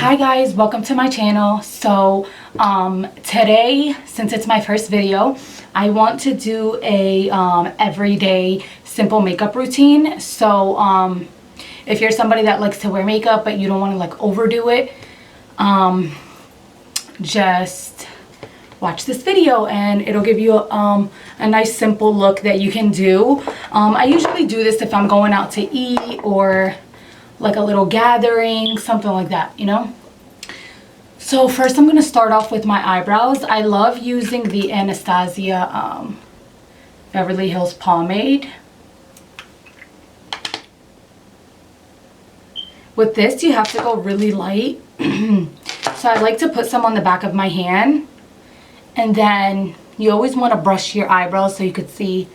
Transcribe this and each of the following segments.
Hi guys, welcome to my channel. So today, since it's my first video, I want to do a everyday simple makeup routine. So if you're somebody that likes to wear makeup but you don't want to like overdo it, just watch this video and it'll give you a nice simple look that you can do. I usually do this if I'm going out to eat or like a little gathering, something like that, you know. So first I'm going to start off with my eyebrows. I love using the Anastasia Beverly Hills pomade. With this you have to go really light. So I like to put some on the back of my hand, and then you always want to brush your eyebrows so you could see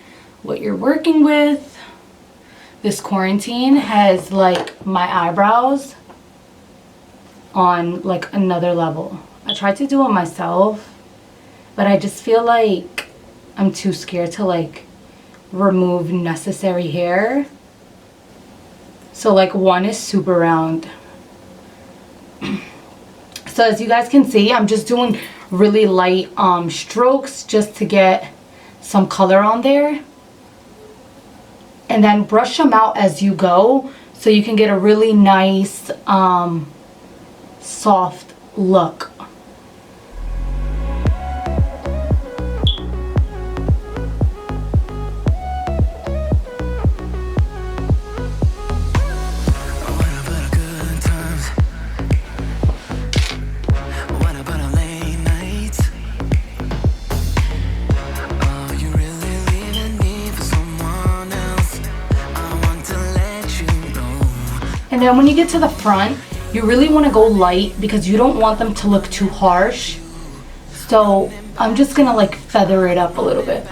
what you're working with. This quarantine has like my eyebrows on like another level. I tried to do it myself, but I just feel like I'm too scared to like remove necessary hair. So like one is super round. So as you guys can see, I'm just doing really light strokes just to get some color on there. And then brush them out as you go so you can get a really nice soft look. And then when you get to the front, you really want to go light because you don't want them to look too harsh. So I'm just gonna like feather it up a little bit.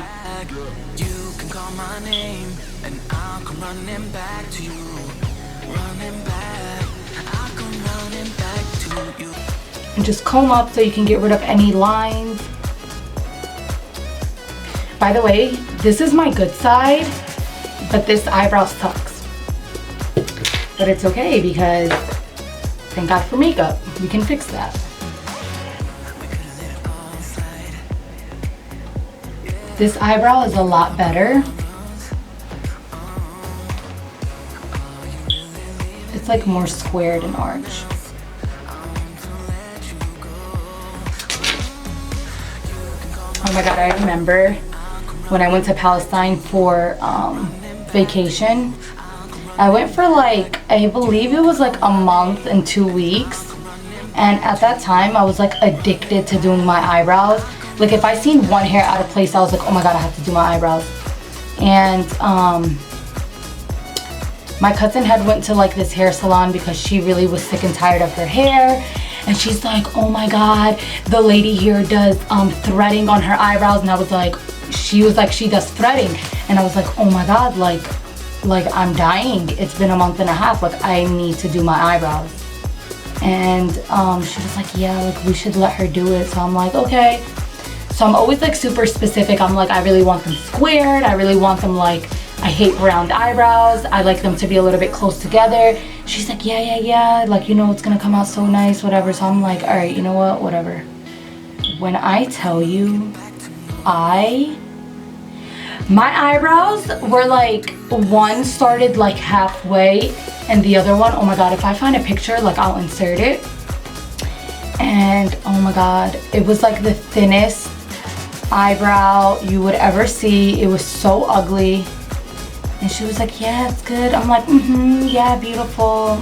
And just comb up so you can get rid of any lines. By the way, this is my good side, but this eyebrow sucks. But it's okay because thank God for makeup. We can fix that. This eyebrow is a lot better. It's like more squared and arched. Oh my God, I remember when I went to Palestine for vacation. I went for like, I believe it was like a month and 2 weeks. And at that time, I was like addicted to doing my eyebrows. Like if I seen one hair out of place, I was like, oh my God, I have to do my eyebrows. And my cousin had went to like this hair salon because she really was sick and tired of her hair. And she's like, oh my God, the lady here does threading on her eyebrows. And I was like, she was like, she does threading. And I was like, oh my God, like I'm dying. It's been a month and a half. Like I need to do my eyebrows. And she was like, yeah, like we should let her do it. So I'm like, okay. So I'm always like super specific. I'm like, I really want them squared. I really want them like, I hate round eyebrows. I like them to be a little bit close together. She's like, yeah. Like, you know, it's gonna come out so nice, whatever. So I'm like, all right, you know what, whatever. When I tell you, my eyebrows were like, one started like halfway and the other one, oh my God, if I find a picture, like I'll insert it. And oh my God, it was like the thinnest eyebrow you would ever see. It was so ugly. And she was like, yeah, it's good. I'm like, yeah, beautiful.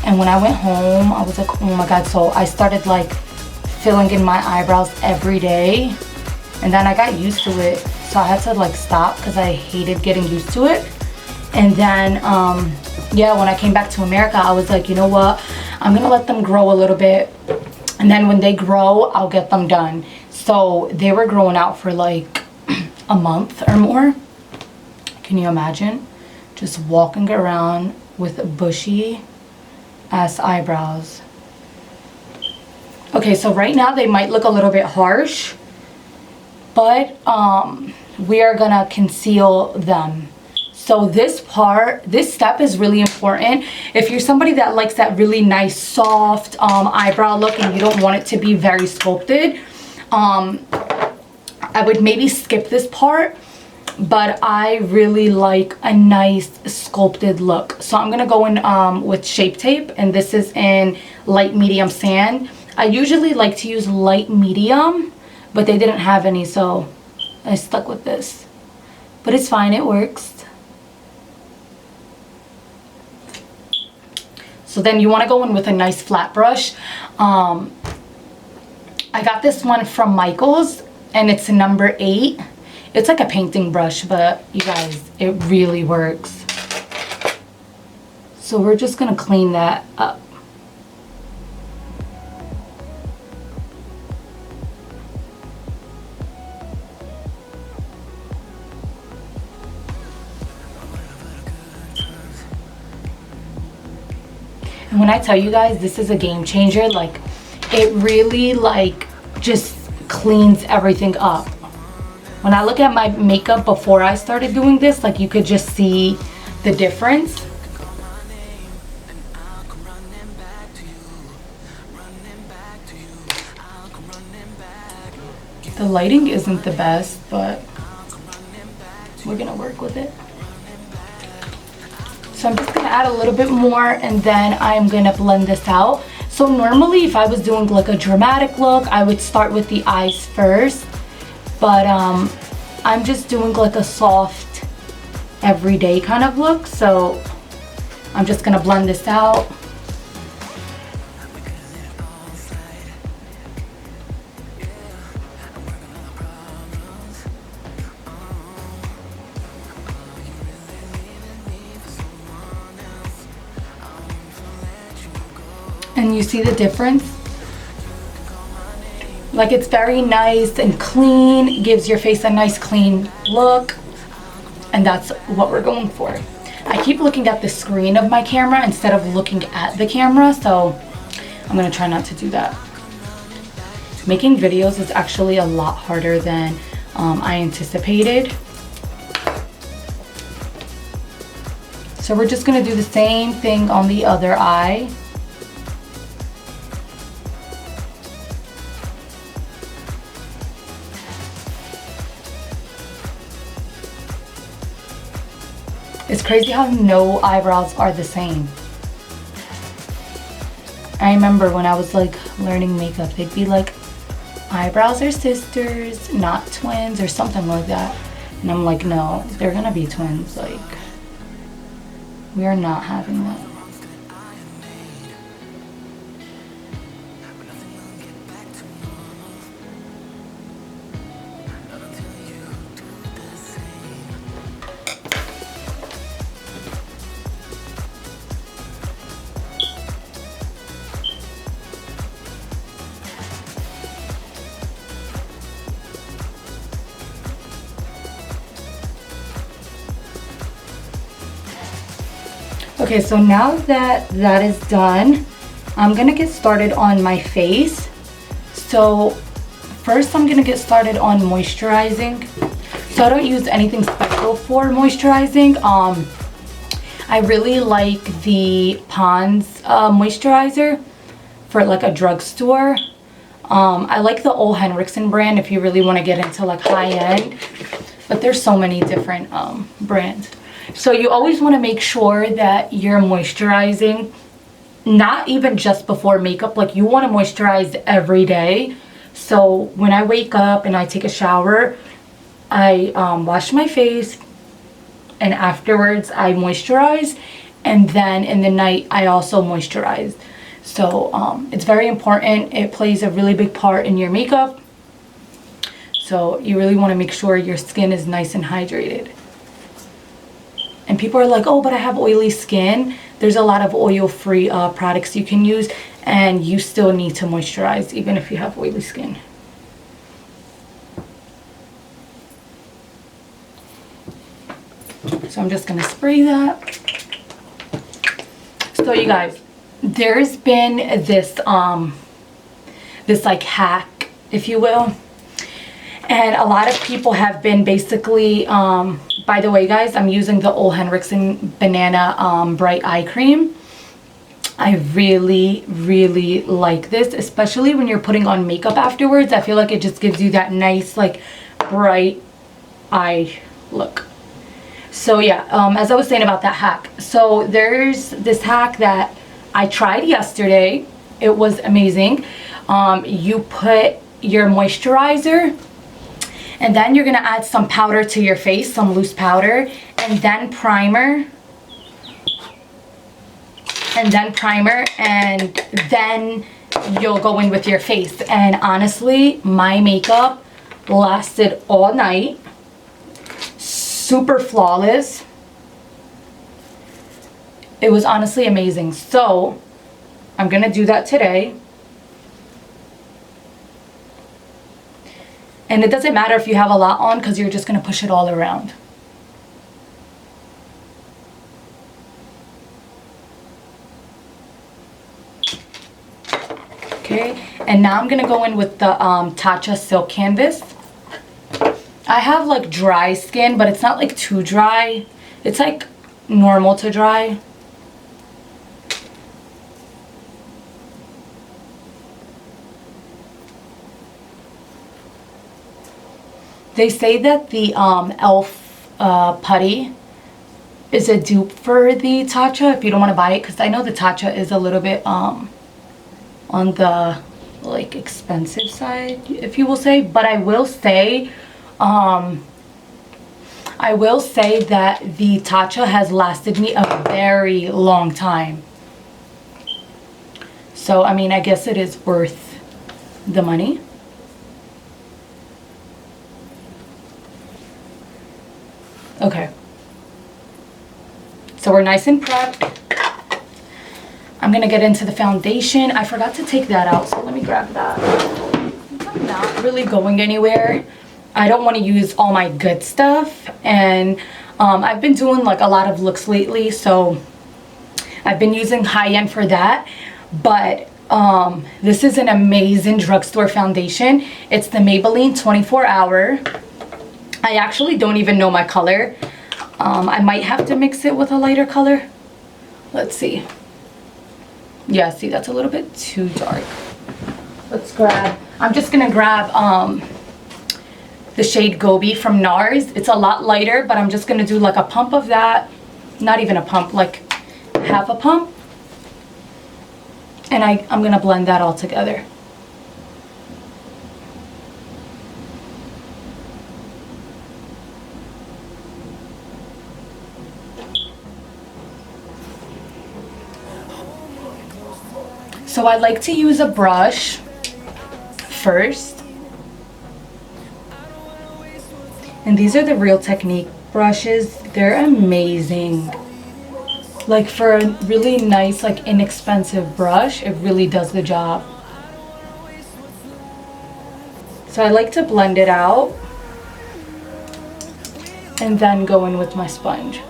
And when I went home, I was like, oh my God. So I started like filling in my eyebrows every day. And then I got used to it. So I had to like stop because I hated getting used to it. And then, yeah, when I came back to America, I was like, you know what? I'm gonna let them grow a little bit. And then when they grow, I'll get them done. So they were growing out for like a month or more. Can you imagine? Just walking around with bushy ass eyebrows. Okay, so right now they might look a little bit harsh, but we are gonna conceal them. So this step is really important. If you're somebody that likes that really nice soft eyebrow look and you don't want it to be very sculpted, I would maybe skip this part, but I really like a nice sculpted look. So I'm gonna go in with Shape Tape, and this is in light medium sand. I usually like to use light medium, but they didn't have any, so I stuck with this. But it's fine, it works. So then you want to go in with a nice flat brush. I got this one from Michaels, and it's a number 8. It's like a painting brush, but you guys, it really works. So we're just gonna clean that up. And when I tell you guys, this is a game changer. Like, it really like just cleans everything up. When I look at my makeup before I started doing this, like, you could just see the difference. The lighting isn't the best, but we're gonna work with it. So I'm just gonna add a little bit more, and then I'm gonna blend this out. So normally if I was doing like a dramatic look, I would start with the eyes first, but I'm just doing like a soft everyday kind of look. So I'm just gonna blend this out. And you see the difference? Like, it's very nice and clean, gives your face a nice clean look, and that's what we're going for. I keep looking at the screen of my camera instead of looking at the camera, so I'm gonna try not to do that. Making videos is actually a lot harder than I anticipated. So we're just gonna do the same thing on the other eye. It's crazy how no eyebrows are the same. I remember when I was like learning makeup, they'd be like, eyebrows are sisters, not twins, or something like that. And I'm like, no, they're gonna be twins. Like, we are not having that. Okay, so now that that is done, I'm gonna get started on my face. So first I'm gonna get started on moisturizing. So I don't use anything special for moisturizing. I really like the Pond's moisturizer for like a drugstore. I like the Ole Henriksen brand if you really want to get into like high end, but there's so many different brands. So you always want to make sure that you're moisturizing, not even just before makeup, like you want to moisturize every day. So when I wake up and I take a shower, I wash my face, and afterwards I moisturize, and then in the night I also moisturize. So it's very important. It plays a really big part in your makeup. So you really want to make sure your skin is nice and hydrated. And people are like, oh, but I have oily skin. There's a lot of oil-free products you can use, and you still need to moisturize even if you have oily skin. So I'm just gonna spray that. So you guys, there's been this this like hack, if you will, And a lot of people have been basically, by the way guys, I'm using the Ole Henriksen Banana Bright Eye Cream. I really, really like this, especially when you're putting on makeup afterwards. I feel like it just gives you that nice, like, bright eye look. So yeah, as I was saying about that hack. So there's this hack that I tried yesterday. It was amazing. You put your moisturizer, and then you're gonna add some powder to your face, some loose powder, and then primer. And then you'll go in with your face. And honestly, my makeup lasted all night. Super flawless. It was honestly amazing. So I'm gonna do that today. And it doesn't matter if you have a lot on, because you're just gonna push it all around. Okay, and now I'm gonna go in with the Tatcha Silk Canvas. I have like dry skin, but it's not like too dry. It's like normal to dry. They say that the e.l.f. putty is a dupe for the Tatcha if you don't want to buy it, because I know the Tatcha is a little bit on the like expensive side, if you will say. But I will say that the Tatcha has lasted me a very long time. So I mean, I guess it is worth the money. Okay, so we're nice and prepped. I'm gonna get into the foundation. I forgot to take that out, so let me grab that. I'm not really going anywhere. I don't want to use all my good stuff, and I've been doing like a lot of looks lately, so I've been using high-end for that. But this is an amazing drugstore foundation. It's the Maybelline 24 Hour. I actually don't even know my color. I might have to mix it with a lighter color. Let's see. Yeah, see, that's a little bit too dark. Let's grab, I'm just gonna grab the shade Gobi from NARS. It's a lot lighter, but I'm just gonna do like a pump of that. Not even a pump, like half a pump. And I'm gonna blend that all together. So I like to use a brush first. And these are the Real Technique brushes. They're amazing. Like for a really nice, like inexpensive brush, it really does the job. So I like to blend it out and then go in with my sponge.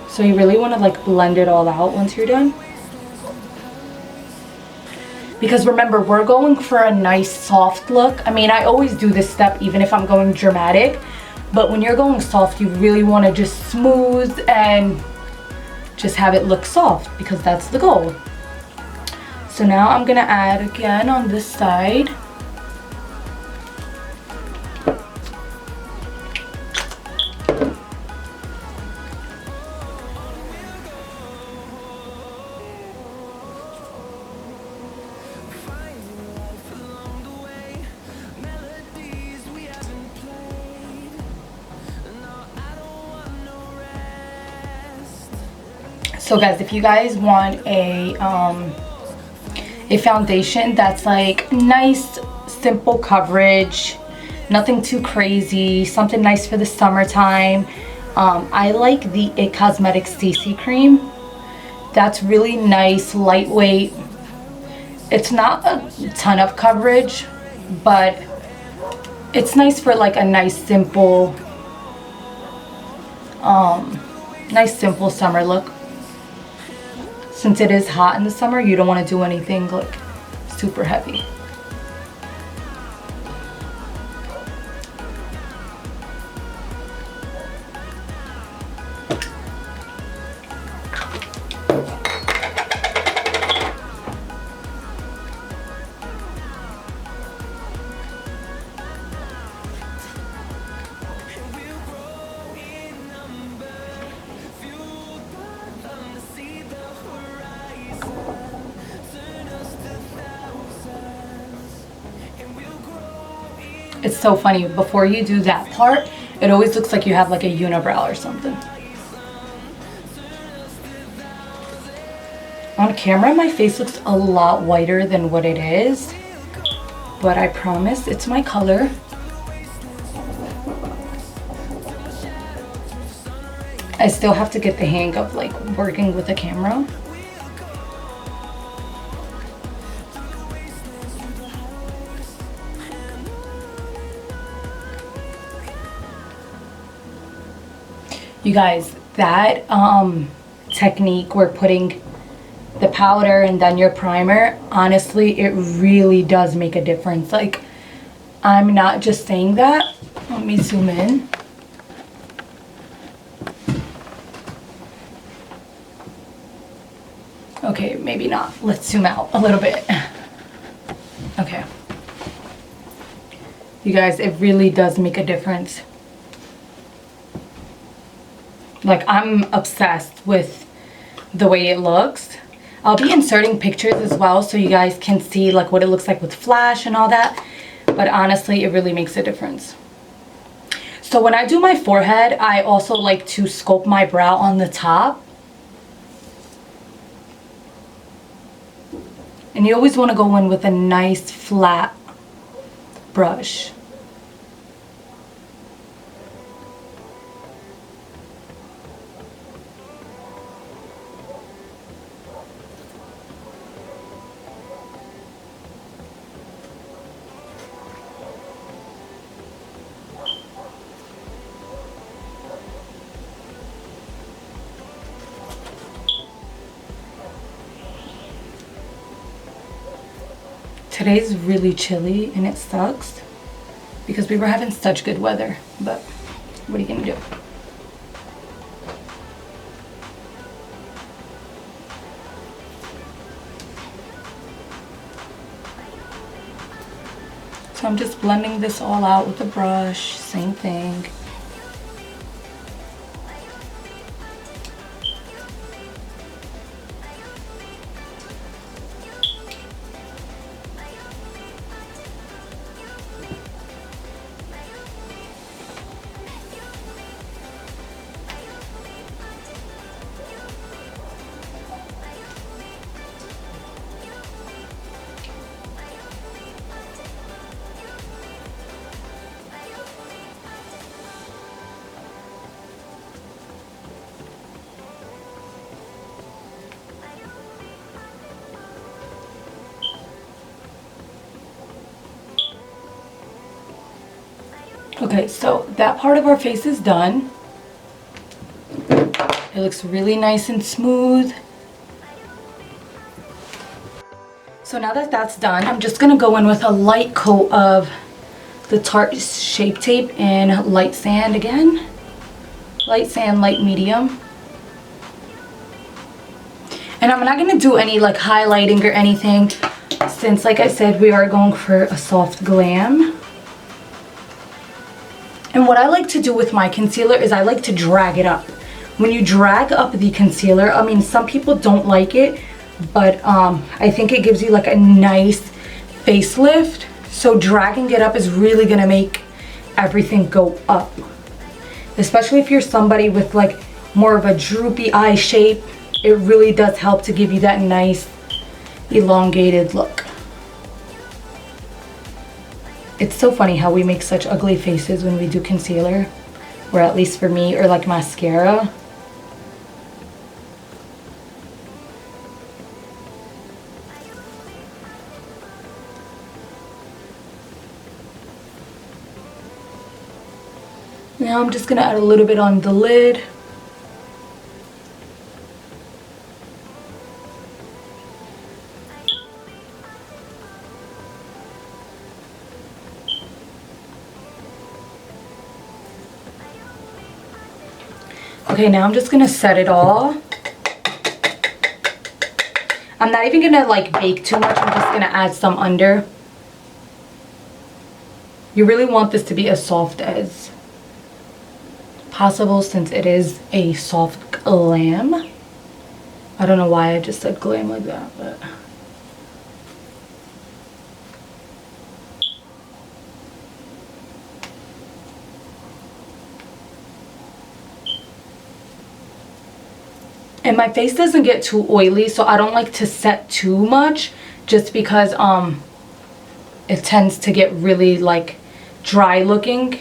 So you really want to like blend it all out once you're done. Because remember, we're going for a nice soft look. I mean, I always do this step even if I'm going dramatic. But when you're going soft, you really want to just smooth and just have it look soft, because that's the goal. So now I'm going to add again on this side. So guys, if you guys want a foundation that's like nice, simple coverage, nothing too crazy, something nice for the summertime, I like the It Cosmetics CC cream. That's really nice, lightweight. It's not a ton of coverage, but it's nice for like a nice simple summer look. since it is hot in the summer, you don't want to do anything like super heavy. It's so funny, before you do that part, it always looks like you have like a unibrow or something. On camera, my face looks a lot whiter than what it is, but I promise it's my color. I still have to get the hang of like working with the camera. You guys, that technique where putting the powder and then your primer, honestly, it really does make a difference. Like, I'm not just saying that. Let me zoom in. Okay, maybe not. Let's zoom out a little bit. Okay. You guys, it really does make a difference. Like, I'm obsessed with the way it looks. I'll be inserting pictures as well so you guys can see like what it looks like with flash and all that. But honestly, it really makes a difference. So when I do my forehead, I also like to sculpt my brow on the top. And you always want to go in with a nice flat brush. Today's really chilly and it sucks because we were having such good weather, but what are you gonna do? So I'm just blending this all out with a brush, same thing. Okay, so that part of our face is done. It looks really nice and smooth. So now that that's done, I'm just gonna go in with a light coat of the Tarte Shape Tape in Light Sand again. Light Sand, light medium. And I'm not gonna do any like highlighting or anything since, like I said, we are going for a soft glam. And what I like to do with my concealer is I like to drag it up. When you drag up the concealer, I mean, some people don't like it, but I think it gives you like a nice facelift. So dragging it up is really gonna make everything go up. Especially if you're somebody with like more of a droopy eye shape, it really does help to give you that nice elongated look. It's so funny how we make such ugly faces when we do concealer, or at least for me, or like mascara. Now I'm just gonna add a little bit on the lid. Okay, now I'm just gonna set it all. I'm not even gonna like bake too much. I'm just gonna add some under. You really want this to be as soft as possible since it is a soft glam. I don't know why I just said glam like that, but and my face doesn't get too oily, so I don't like to set too much just because it tends to get really like dry looking.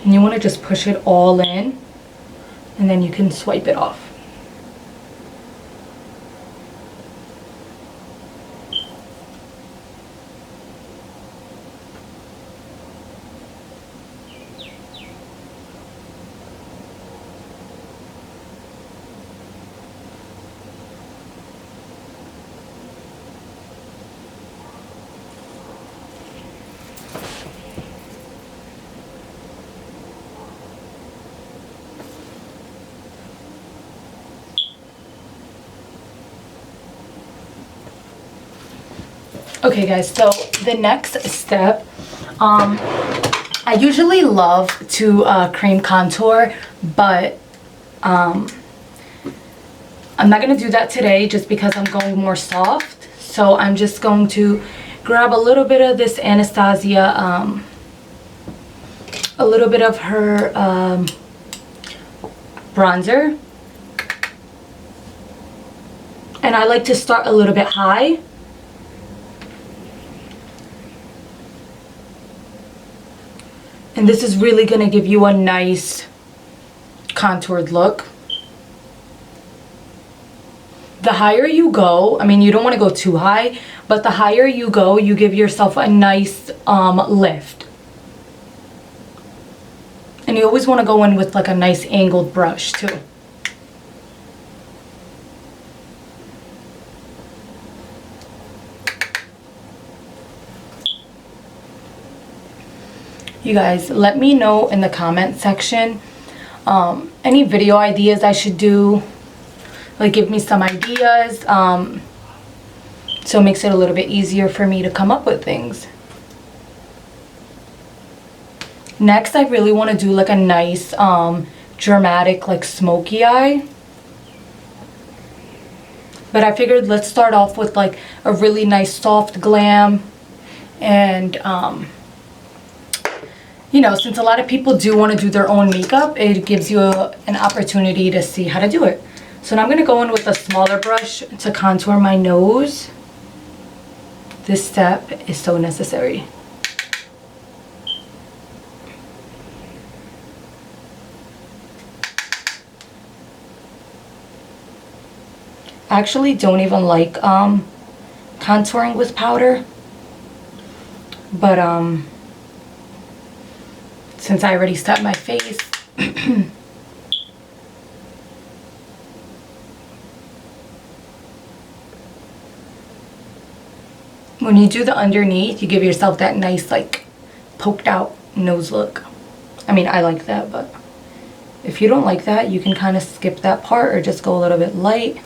And you want to just push it all in, and then you can swipe it off. Okay guys, so the next step, I usually love to cream contour, but I'm not going to do that today just because I'm going more soft. So I'm just going to grab a little bit of this Anastasia, a little bit of her bronzer, and I like to start a little bit high. And this is really going to give you a nice contoured look. The higher you go, I mean, you don't want to go too high, but the higher you go, you give yourself a nice lift. And you always want to go in with like a nice angled brush too. You guys, let me know in the comment section any video ideas I should do. Like, give me some ideas, so it makes it a little bit easier for me to come up with things. Next, I really want to do like a nice dramatic like smoky eye. But I figured let's start off with like a really nice soft glam. And you know, since a lot of people do want to do their own makeup, it gives you an opportunity to see how to do it. So now I'm going to go in with a smaller brush to contour my nose. This step is so necessary. I actually don't even like contouring with powder, but since I already set my face, when you do the underneath, you give yourself that nice like poked out nose look. I mean, I like that, but if you don't like that, you can kind of skip that part or just go a little bit light.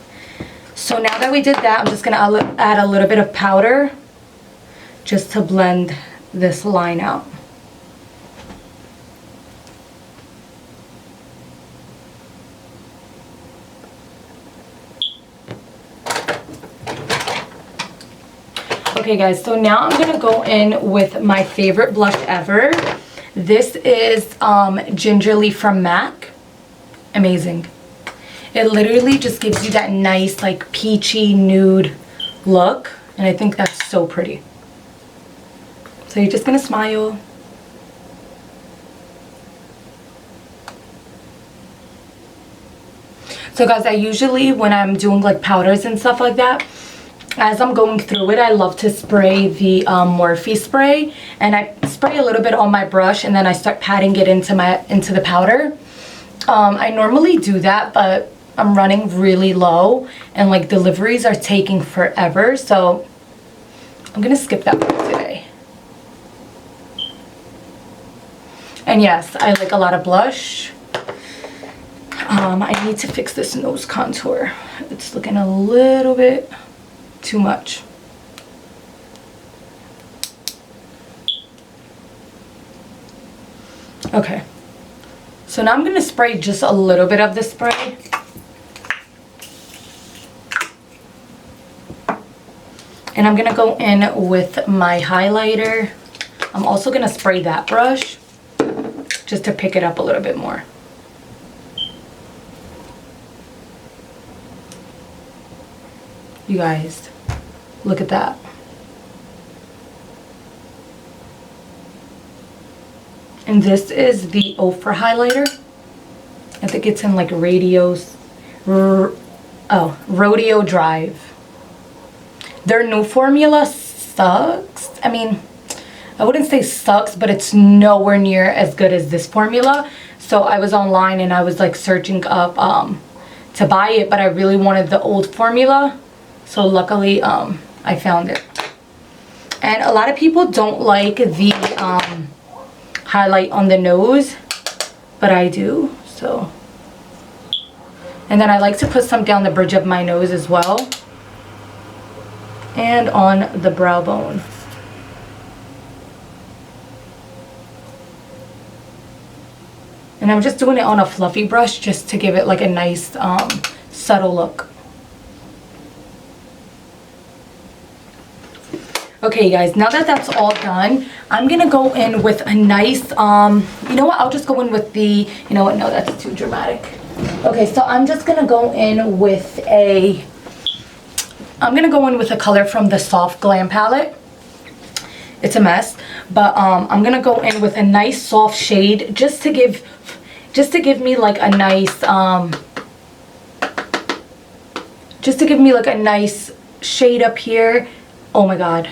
So now that we did that, I'm just gonna add a little bit of powder just to blend this line out. Okay guys, so now I'm gonna go in with my favorite blush ever. This is Gingerly from MAC. Amazing. It literally just gives you that nice like peachy nude look, and I think that's so pretty. So you're just gonna smile. So guys, I usually, when I'm doing like powders and stuff like that, as I'm going through it, I love to spray the Morphe spray, and I spray a little bit on my brush, and then I start patting it into the powder. I normally do that, but I'm running really low and like deliveries are taking forever, so I'm gonna skip that part today. And yes, I like a lot of blush. I need to fix this nose contour. It's looking a little bit too much. Okay, so now I'm gonna spray just a little bit of the spray. And I'm gonna go in with my highlighter. I'm also gonna spray that brush just to pick it up a little bit more. You guys, look at that. And this is the Ofra highlighter. I think it's in like Rodeo Drive. Their new formula sucks. I mean, I wouldn't say sucks, but it's nowhere near as good as this formula. So I was online and I was like searching up to buy it, but I really wanted the old formula. So luckily I found it. And a lot of people don't like the highlight on the nose, but I do. So, and then I like to put some down the bridge of my nose as well, and on the brow bone. And I'm just doing it on a fluffy brush just to give it like a nice subtle look. Okay guys, now that that's all done, I'm gonna go in with a nice, you know what, I'll just go in with the, you know what, no, that's too dramatic. Okay, so I'm just gonna go in with a, color from the Soft Glam palette. It's a mess, but I'm gonna go in with a nice soft shade just to give me like a nice, shade up here. Oh my god.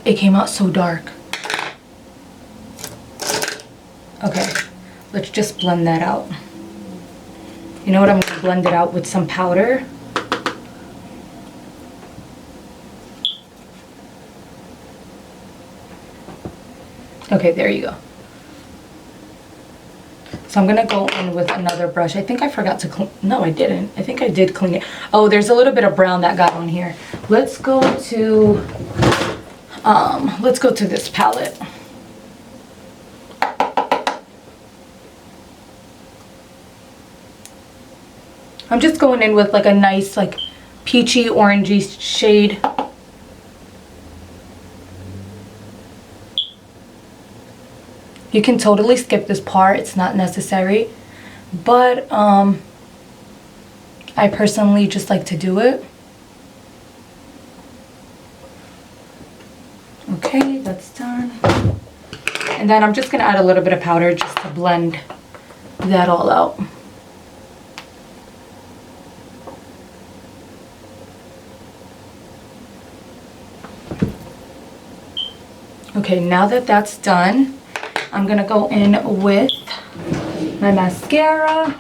It came out so dark. Okay, let's just blend that out. You know what, I'm gonna blend it out with some powder. Okay, there you go. So I'm gonna go in with another brush. I think I forgot to clean, no I didn't. I think I did clean it. Oh, there's a little bit of brown that got on here. Let's go to this palette. I'm just going in with like a nice like peachy orangey shade. You can totally skip this part, it's not necessary, but I personally just like to do it. Okay, that's done. And then I'm just gonna add a little bit of powder just to blend that all out. Okay, now that that's done, I'm gonna go in with my mascara.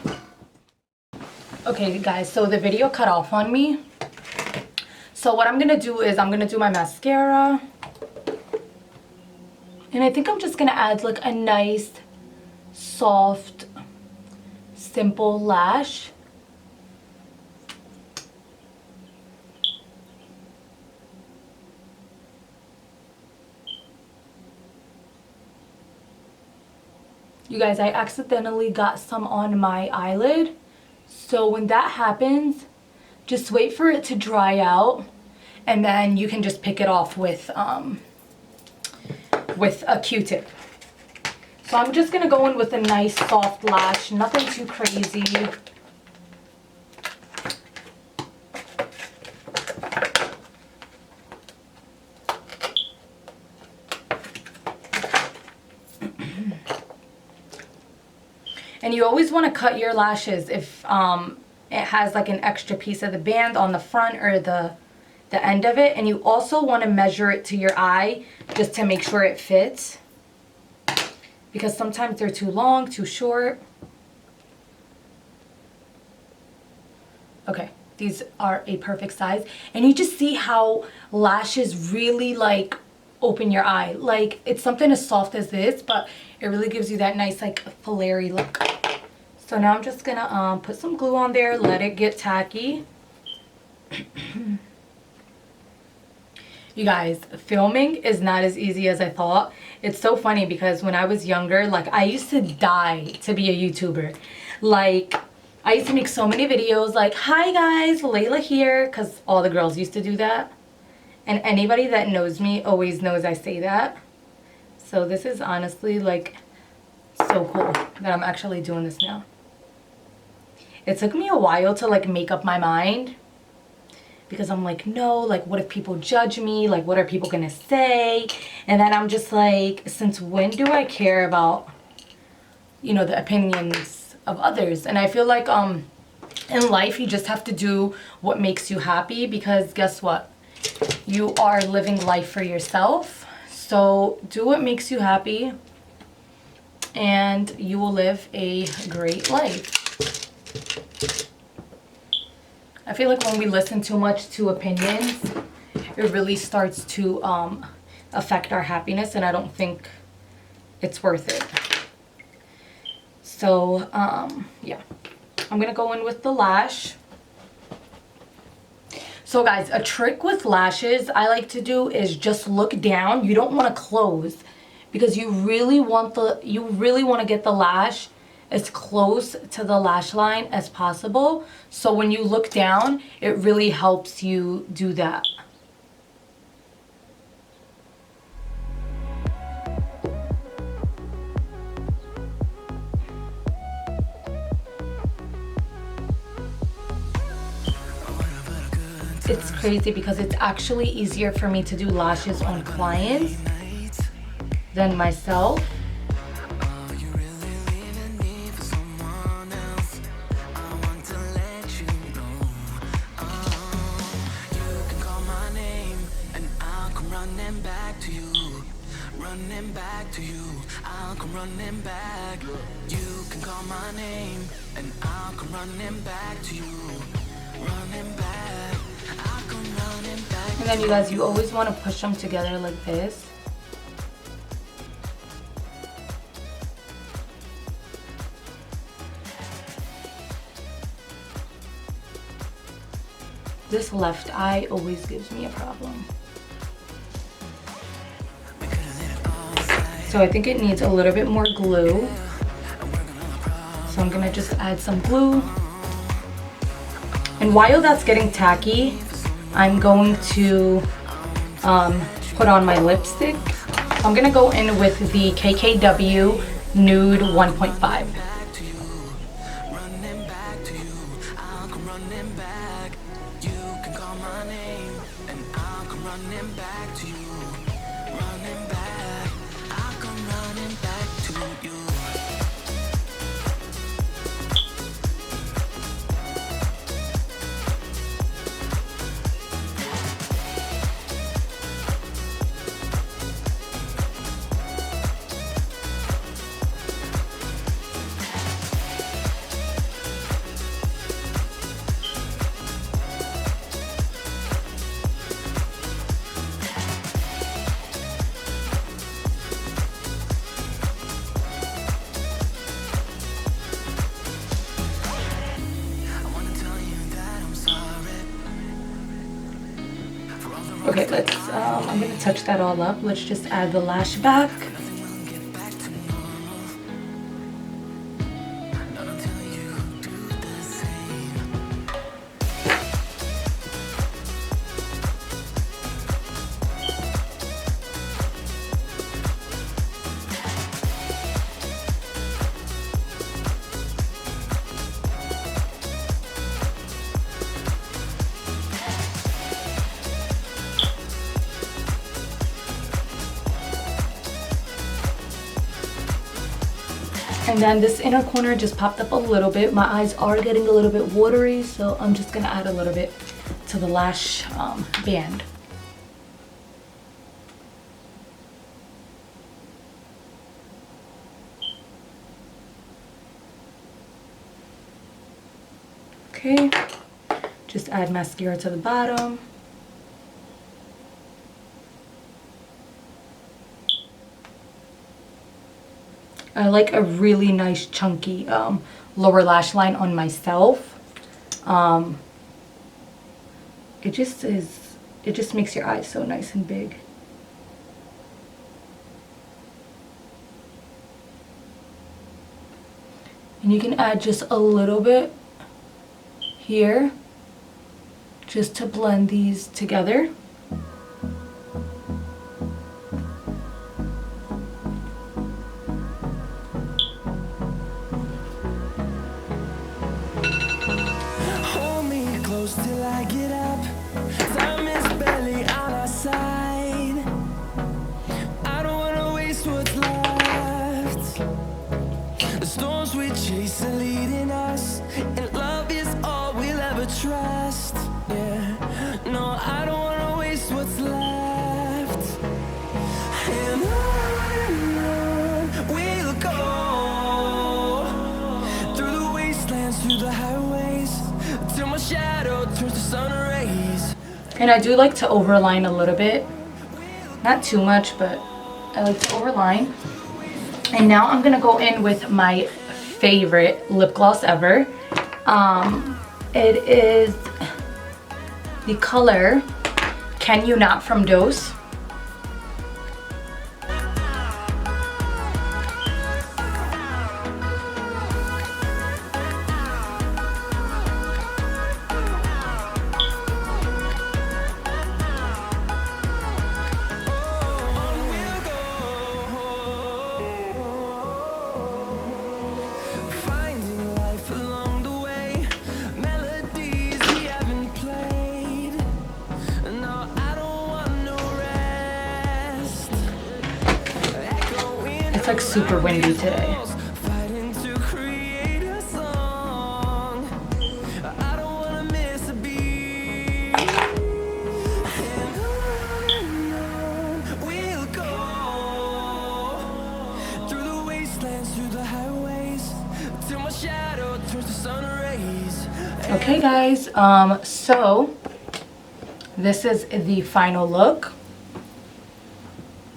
Okay guys, so the video cut off on me. So what I'm gonna do is I'm gonna do my mascara. And I think I'm just gonna add like a nice, soft, simple lash. You guys, I accidentally got some on my eyelid. So when that happens, just wait for it to dry out. And then you can just pick it off with a Q-tip. So I'm just going to go in with a nice soft lash. Nothing too crazy. And you always want to cut your lashes if it has like an extra piece of the band on the front or the end of it. And you also want to measure it to your eye just to make sure it fits, because sometimes they're too long, too short. Okay, these are a perfect size. And you just see how lashes really like open your eye. Like it's something as soft as this, but it really gives you that nice like flary look. So now I'm just gonna put some glue on there, let it get tacky. You guys, filming is not as easy as I thought. It's so funny because when I was younger, like I used to die to be a YouTuber. Like I used to make so many videos like, hi guys, Layla here, because all the girls used to do that. And anybody that knows me always knows I say that. So this is honestly like so cool that I'm actually doing this now. It took me a while to like make up my mind. Because I'm like, no, like what if people judge me? Like what are people gonna say? And then I'm just like, since when do I care about, you know, the opinions of others? And I feel like in life you just have to do what makes you happy, because guess what? You are living life for yourself. So do what makes you happy and you will live a great life. I feel like when we listen too much to opinions, it really starts to affect our happiness, and I don't think it's worth it. So, yeah. I'm going to go in with the lash. So guys, a trick with lashes I like to do is just look down. You don't want to close because you really want to get the lash as close to the lash line as possible. So when you look down, it really helps you do that. It's crazy because it's actually easier for me to do lashes on clients than myself. Running back to you, I'll come running back. You can call my name and I'll come running back to you. Running back, I'll come running back. And then you guys, you always want to push them together like this. This left eye always gives me a problem. So I think it needs a little bit more glue. So I'm gonna just add some glue. And while that's getting tacky, I'm going to put on my lipstick. I'm gonna go in with the KKW Nude 1.5. Okay, let's, I'm gonna touch that all up. Let's just add the lash back. And then this inner corner just popped up a little bit. My eyes are getting a little bit watery, so I'm just gonna add a little bit to the lash band. Okay, Just add mascara to the bottom. I like a really nice chunky lower lash line on myself. It just makes your eyes so nice and big. And you can add just a little bit here just to blend these together. Hold me close till I get up. Time is barely on our side. I don't wanna waste what's left. The storms we chase are leading us, and love is all we'll ever trust. Yeah, no, I don't wanna waste what's left. And on we'll go, through the wastelands, through the highways, till my shadow turns to sun rays. And I do like to overline a little bit. Not too much, but I like to overline. And now I'm gonna go in with my favorite lip gloss ever. It is the color Can You Not from Dose. Finding life along the way, melodies we haven't played. No, I don't want no rest. Echoing It's like super windy today. fighting to create a song. I don't wanna miss a beat. And on we'll go, through the wastelands, through the highways, till my shadow turns to sun rays. Okay guys, so this is the final look.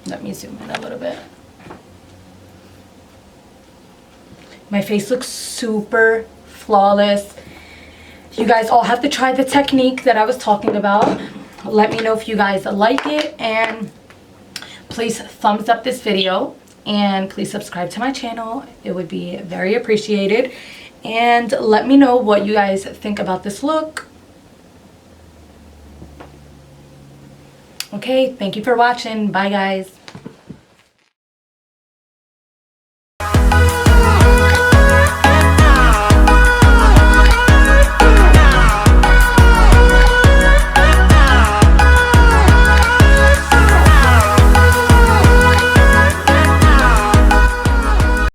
Let me zoom in a little bit. My face looks super flawless. You guys all have to try the technique that I was talking about. Let me know if you guys like it, and please thumbs up this video, and please subscribe to my channel. It would be very appreciated. And let me know what you guys think about this look. Okay, thank you for watching. Bye guys.